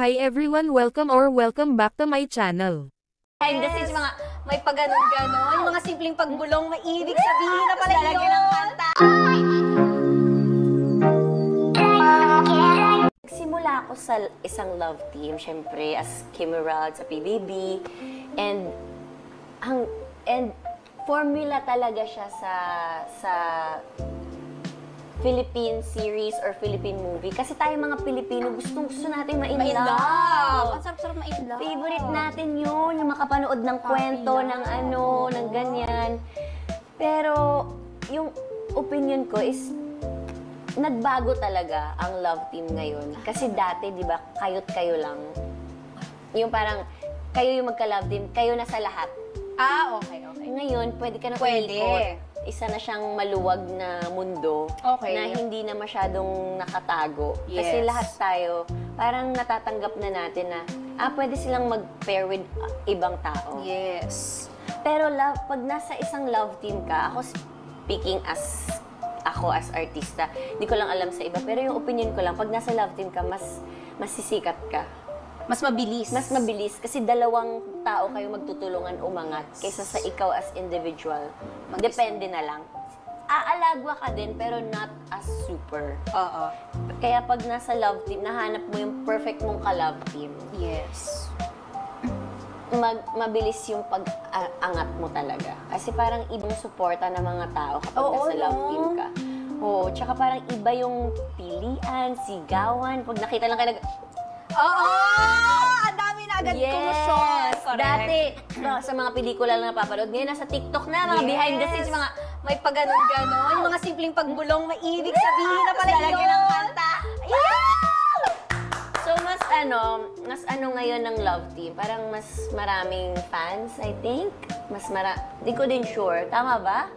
Hi everyone, welcome back to my channel. Behind the scenes, mga may paganon-ganon, yung mga simpleng pagbulong, may ibig sabihin na pala yun. Nagsimula ako sa isang love team, syempre, as Kim Emerald sa PBB. And formula talaga siya sa Philippine series or Philippine movie. Kasi tayo mga Pilipino, gusto natin ma-in-love. Ang sarap-sarap ma-in-love. Favorite natin yun, yung makapanood ng kwento, ng ng ganyan. Pero, yung opinion ko is, nagbago talaga ang love team ngayon. Kasi dati, di ba, kayo lang. Yung parang, kayo yung magka-love team, kayo na sa lahat. Okay. Ngayon, pwede ka na Pwede. umikot. Isa na siyang maluwag na mundo na hindi na masyadong nakatago. Yes. Kasi lahat tayo, parang natatanggap na natin na, pwede silang mag-pair with ibang tao. Yes. Pero pag nasa isang love team ka, speaking as artista, hindi ko lang alam sa iba, pero yung opinion ko lang, pag nasa love team ka, mas sisikat ka. Mas mabilis. Mas mabilis kasi dalawang tao kayo magtutulungan umangat kaysa sa ikaw as individual. Depende na lang. Aalagwa ka din pero not as super. Oo. Kaya pag nasa love team, nahanap mo yung perfect mong ka-love team. Yes. Mabilis yung pag-angat mo talaga. Kasi parang ibang suporta ng mga tao kapag nasa love team ka. Oo, tsaka parang iba yung pilian, sigawan. Pag nakita lang kayo Oo! Ang dami na agad kumusyon. Correct. Dati, sa mga pelikula lang napapanood. Ngayon, nasa TikTok na, mga behind the scenes, mga may paganon-ganon, yung mga simpleng pagbulong, may ibig sabihin na pala yun. ng kanta. So, mas ngayon ng love team. Parang mas maraming fans, I think. Di ko din sure. Tama ba?